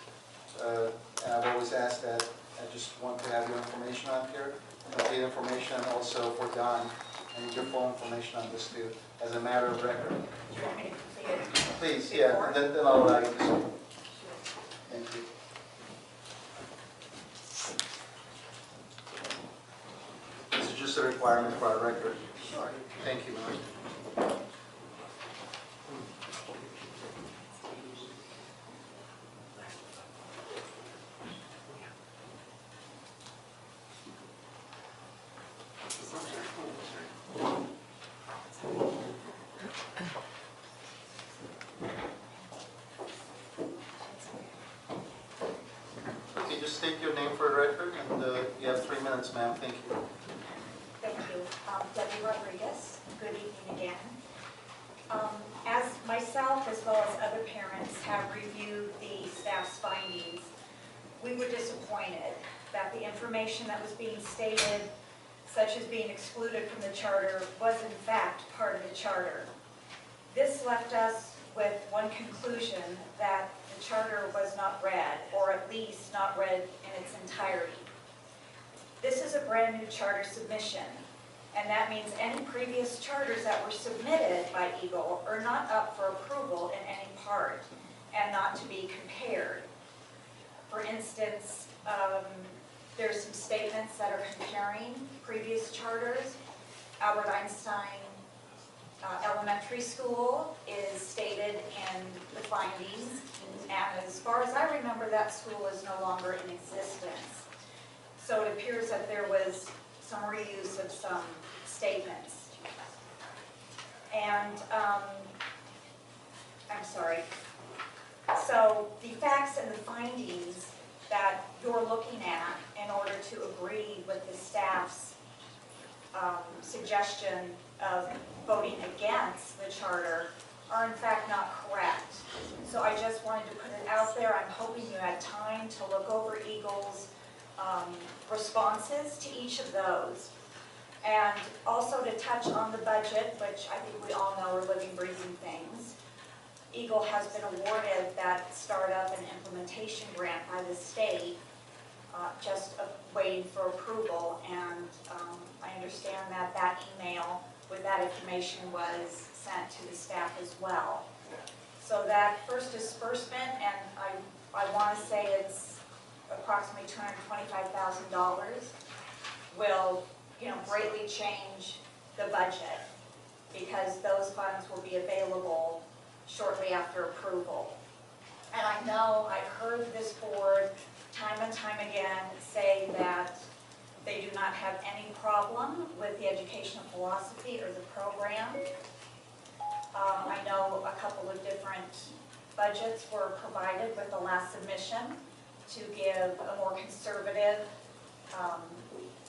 And I've always asked that. I just want to have your information on here, complete information, and also for Don, I need your full information on this too, as a matter of record. Do you want me to complete it? Please, yeah, and then I'll allow you to speak. Thank you. This is just a requirement for our record. Sure. Thank you, ma'am. Okay, just state your name for the record, and you have 3 minutes, ma'am. Thank you. Thank you. Debbie Rodriguez. Good evening again. As myself as well as other parents have reviewed the staff's findings, we were disappointed that the information that was being stated, such as being excluded from the charter, was in fact part of the charter. This left us with one conclusion, that the charter was not read, or at least not read in its entirety. This is a brand new charter submission, and that means any previous charters that were submitted by Eagle are not up for approval in any part and not to be compared. For instance, there's some statements that are comparing previous charters. Albert Einstein Elementary School is stated in the findings, and as far as I remember, that school is no longer in existence. So it appears that there was some reuse of some statements. And, I'm sorry. So the facts and the findings that you're looking at in order to agree with the staff's suggestion of voting against the charter are in fact not correct. So I just wanted to put it out there. I'm hoping you had time to look over Eagle's responses to each of those. And also to touch on the budget, which I think we all know are living, breathing things. Eagle has been awarded that startup and implementation grant by the state, just waiting for approval. And I understand that that email with that information was sent to the staff as well. So that first disbursement, and I want to say it's approximately $225,000, will greatly change the budget, because those funds will be available shortly after approval. And I know I've heard this board time and time again say that they do not have any problem with the educational philosophy or the program. I know a couple of different budgets were provided with the last submission to give a more conservative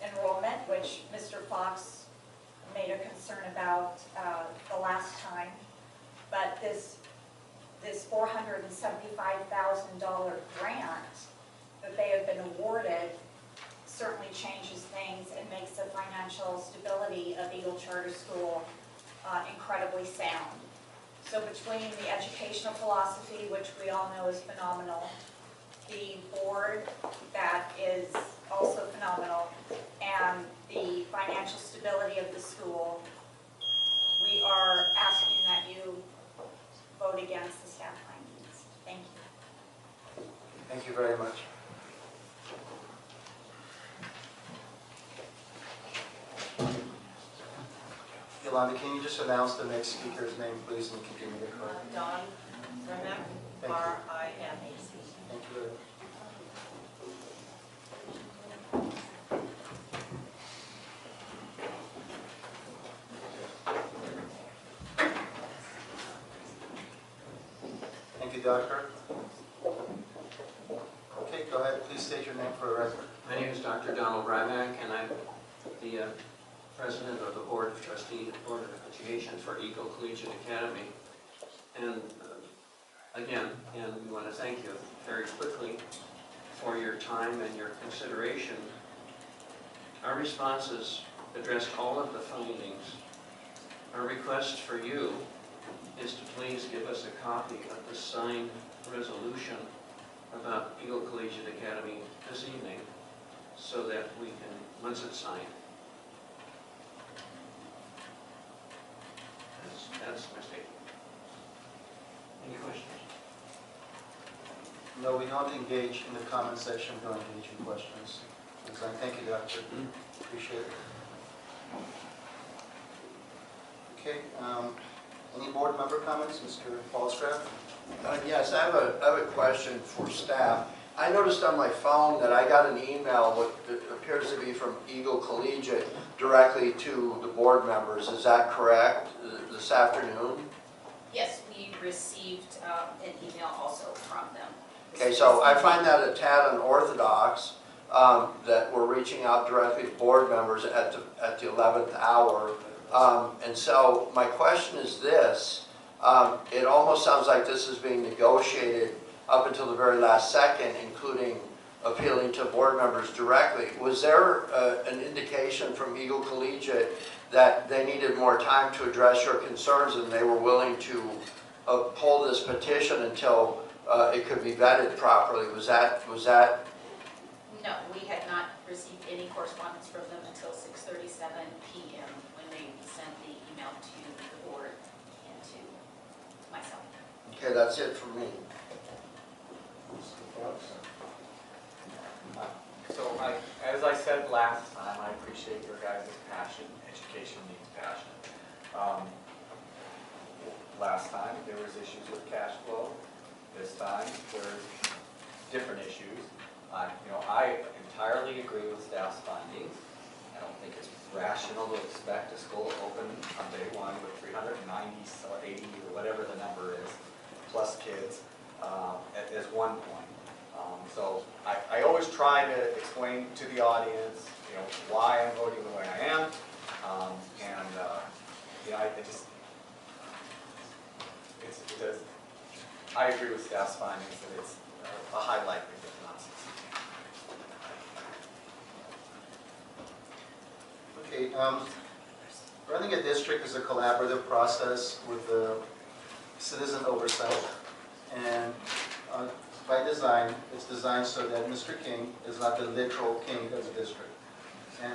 enrollment, which Mr. Fox made a concern about the last time. But this $475,000 grant that they have been awarded certainly changes things and makes the financial stability of Eagle Charter School incredibly sound. So between the educational philosophy, which we all know is phenomenal, the board that is also phenomenal, and the financial stability of the school, we are asking that you vote against the staff findings. Thank you. Thank you very much. Yolanda, can you just announce the next speaker's name, please, and give me the card? Don Remack, Thank you. R-I-M-A-C. Thank you. Thank you, Doctor. Okay, go ahead. Please state your name for the record. My name is Dr. Donald Ryback, and I'm the president of the Board of Trustees and Board of Education for Eagle Collegiate Academy. And again, we want to thank you very quickly for your time and your consideration. Our responses addressed all of the findings. Our request for you is to please give us a copy of the signed resolution about Eagle Collegiate Academy this evening, so that we can, once it's signed. That's my statement. Any questions? No, we don't engage in the comment section. We don't engage in questions. Thank you, Doctor. Appreciate it. Okay. Any board member comments? Mr. Paulstraff? Yes, I have a question for staff. I noticed on my phone that I got an email, what appears to be from Eagle Collegiate, directly to the board members. Is that correct, this afternoon? Yes, we received an email also from them. Okay, so I find that a tad unorthodox, that we're reaching out directly to board members at the 11th hour. And so my question is this. It almost sounds like this is being negotiated up until the very last second, including appealing to board members directly. Was there an indication from Eagle Collegiate that they needed more time to address your concerns and they were willing to uphold this petition until it could be vetted properly? Was that? No, we had not received any correspondence from them until 6:37 p.m. when they sent the email to the board and to myself. Okay, that's it for me. So as I said last time, I appreciate your guys' passion. Education needs passion. Last time, there was issues with cash flow. This time, there's different issues. I entirely agree with staff's findings. I don't think it's rational to expect a school to open on day one with 390 or 80 or whatever the number is, plus kids, as one point. So I always try to explain to the audience, why I'm voting the way I am, I agree with staff's findings that it's a high likelihood of not succeeding. Okay. Running a district is a collaborative process with citizen oversight, and by design, it's designed so that Mr. King is not the literal king of the district, and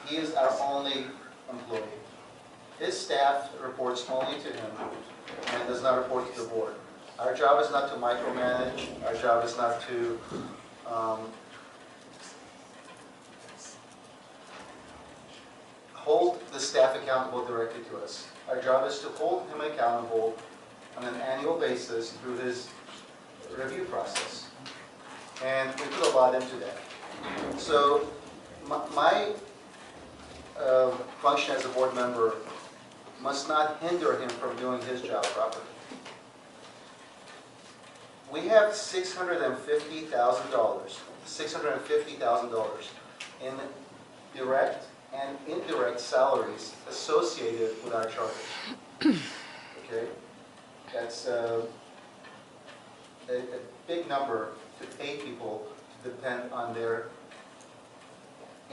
he is our only employee. His staff reports only to him and does not report to the board. Our job is not to micromanage. Our job is not to hold the staff accountable directly to us. Our job is to hold him accountable on an annual basis through his review process. And we put a lot into that. So my function as a board member must not hinder him from doing his job properly. We have $650,000 in direct and indirect salaries associated with our charters. Okay? That's a big number to pay people to depend on their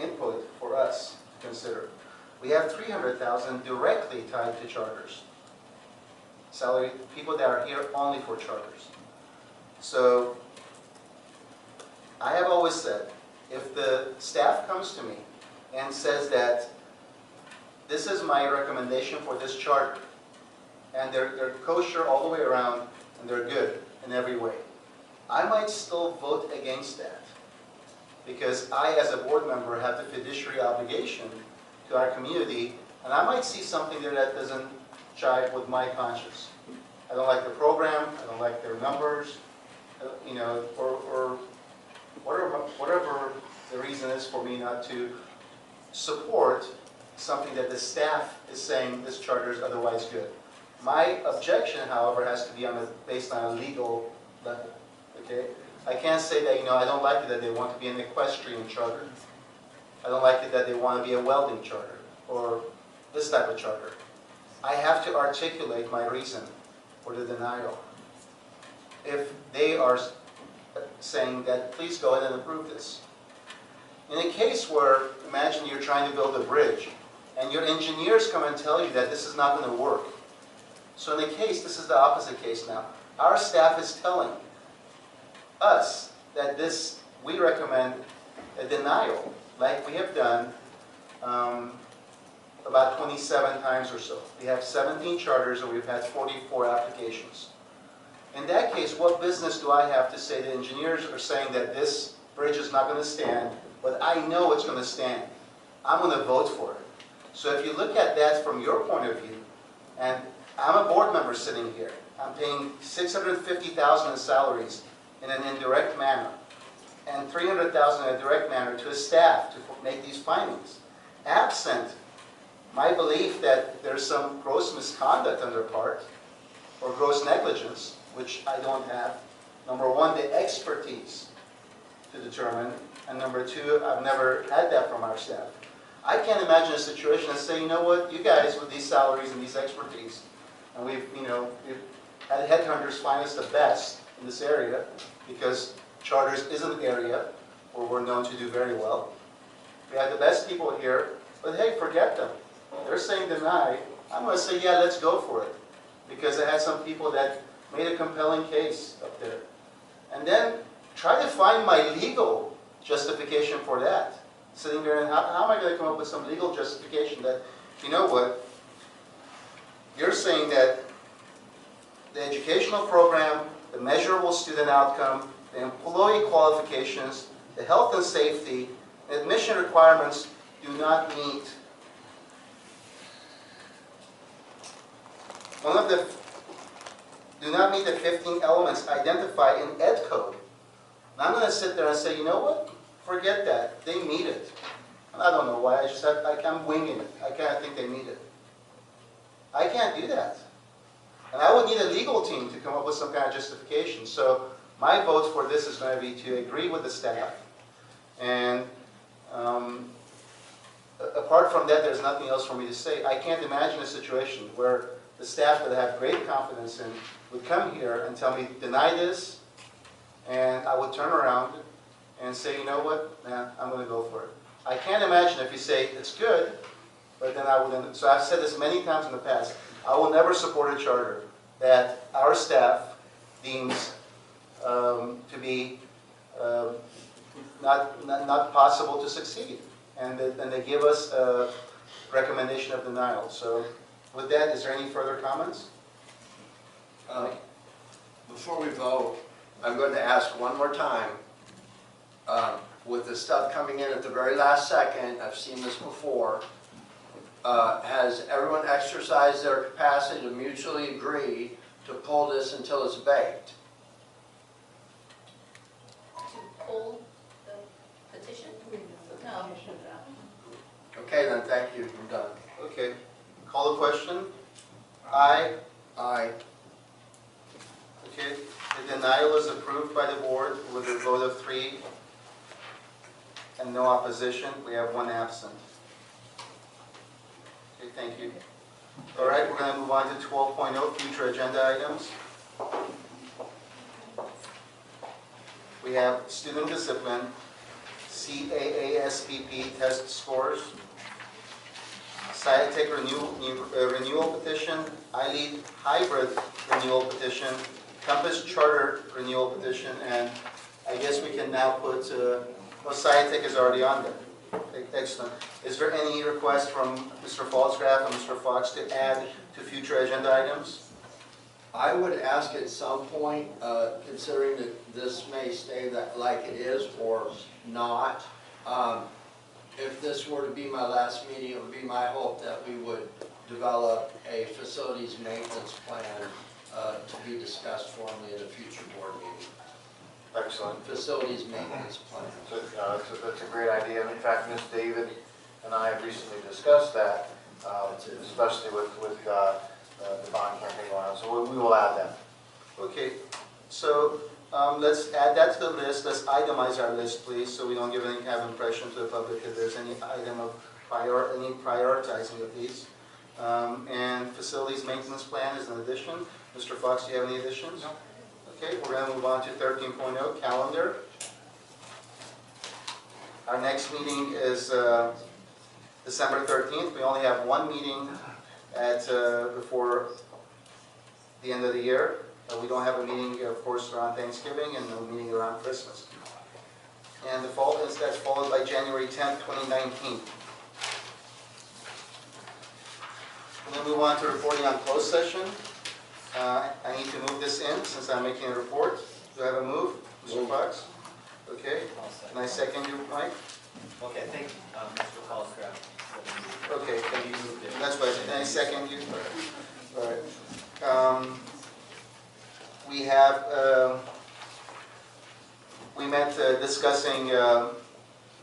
input for us to consider. We have $300,000 directly tied to charters. Salary, people that are here only for charters. So I have always said, if the staff comes to me and says that this is my recommendation for this charter, and they're kosher all the way around, and they're good in every way, I might still vote against that, because I, as a board member, have the fiduciary obligation to our community And I might see something there that doesn't jive with my conscience. I don't like the program, I don't like their numbers, you know, or whatever the reason is for me not to support something that the staff is saying this charter is otherwise good. My objection, however, has to be based on a legal level, okay? I can't say that, you know, I don't like it that they want to be an equestrian charter. I don't like it that they want to be a welding charter, or this type of charter. I have to articulate my reason for the denial. If they are saying that, please go ahead and approve this. In a case where, imagine you're trying to build a bridge, and your engineers come and tell you that this is not going to work. So in the case, this is the opposite case now. Our staff is telling us that we recommend a denial, like we have done about 27 times or so. We have 17 charters and we've had 44 applications. In that case, what business do I have to say the engineers are saying that this bridge is not going to stand, but I know it's going to stand. I'm going to vote for it. So if you look at that from your point of view, and I'm a board member sitting here, I'm paying $650,000 in salaries in an indirect manner, and $300,000 in a direct manner to a staff to make these findings. Absent my belief that there's some gross misconduct on their part, or gross negligence, which I don't have. Number one, the expertise to determine, and number two, I've never had that from our staff. I can't imagine a situation and say, you know what, you guys with these salaries and these expertise, and we've had headhunters find us the best in this area, because charters is an area where we're known to do very well. We have the best people here, but hey, forget them. They're saying deny. I'm going to say, yeah, let's go for it, because I had some people that made a compelling case up there. And then try to find my legal justification for that. Sitting there, and how am I going to come up with some legal justification that, you know what, you're saying that the educational program, the measurable student outcome, the employee qualifications, the health and safety, the admission requirements do not meet the 15 elements identified in Ed Code. And I'm going to sit there and say, you know what? Forget that. They meet it. And I don't know why. I'm winging it. I can't think they meet it. I can't do that. And I would need a legal team to come up with some kind of justification. So my vote for this is going to be to agree with the staff. And apart from that, there's nothing else for me to say. I can't imagine a situation where the staff that I have great confidence in would come here and tell me, deny this, and I would turn around and say, you know what, nah, I'm going to go for it. I can't imagine if you say it's good, but then I wouldn't. So I've said this many times in the past. I will never support a charter that our staff deems to be not possible to succeed, and they give us a recommendation of denial. So with that, is there any further comments? Before we vote, I'm going to ask one more time. With the stuff coming in at the very last second, I've seen this before, has everyone exercised their capacity to mutually agree to pull this until it's baked? To pull the petition? No. Okay, then, thank you. You're done. Okay. Call the question. Aye. Aye. Okay. The denial is approved by the board with a vote of 3 and no opposition. We have 1 absent. Okay, thank you. All right, we're going to move on to 12.0, future agenda items. We have student discipline, CAASPP test scores, SciTech renewal petition, iLead hybrid renewal petition, Compass charter renewal petition, and I guess we can now put, SciTech is already on there. Excellent. Is there any request from Mr. Falsgraf and Mr. Fox to add to future agenda items? I would ask at some point, considering that this may stay like it is or not, if this were to be my last meeting, it would be my hope that we would develop a facilities maintenance plan to be discussed formally at a future board meeting. Excellent. Facilities maintenance plan. So, that's a great idea. In fact, Ms. David and I have recently discussed that, especially with the bond campaign going on. So we will add that. Okay, so let's add that to the list. Let's itemize our list, please, so we don't give any kind of impression to the public if there's any item of any prioritizing of these. And facilities maintenance plan is an addition. Mr. Fox, do you have any additions? No. Okay, we're going to move on to 13.0, calendar. Our next meeting is December 13th. We only have one meeting at before the end of the year. We don't have a meeting, of course, around Thanksgiving and no meeting around Christmas. And that's followed by January 10th, 2019. And then move on to reporting on closed session. I need to move this in since I'm making a report. Do I have a move? Mr. Fox? Okay. Can I second you, Mike? Okay, thank you, Mr. Paulscraft. Okay, thank you. That's what I said. Can I second you? All right. We have, we met discussing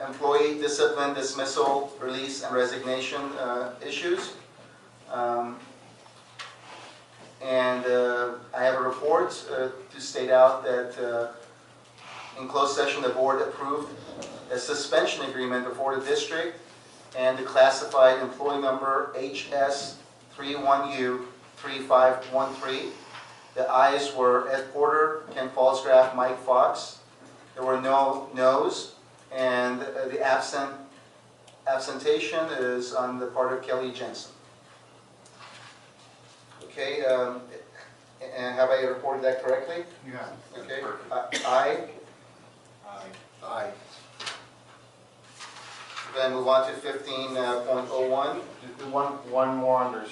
employee discipline, dismissal, release, and resignation issues. And I have a report to state out that in closed session the board approved a suspension agreement before the district and the classified employee number HS31U 3513. The ayes were Ed Porter, Ken Paulsgraf, Mike Fox. There were no no's, and the absentation is on the part of Kelly Jensen. Okay, and have I reported that correctly? Yeah. Okay. Aye. Aye. Then move on to 15.01. One more under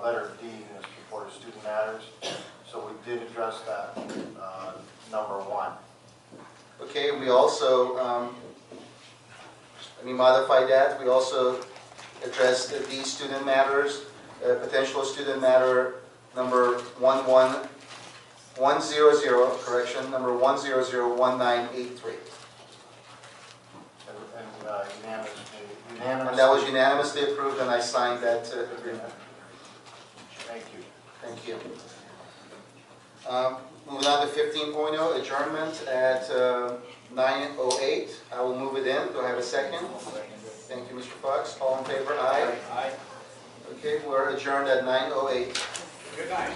letter D in this report of student matters. So we did address that, number 1. Okay, we also, we modified that. We also addressed these student matters, potential student matter number 100, correction, number 1001983. And that was unanimously approved, and I signed that agreement. Thank you. Thank you. Moving on to 15.0, adjournment at 9:08. I will move it in. Do I have a second? Thank you, Mr. Fox. All in favor? Aye. Aye. Okay, we're adjourned at 9:08. Good night.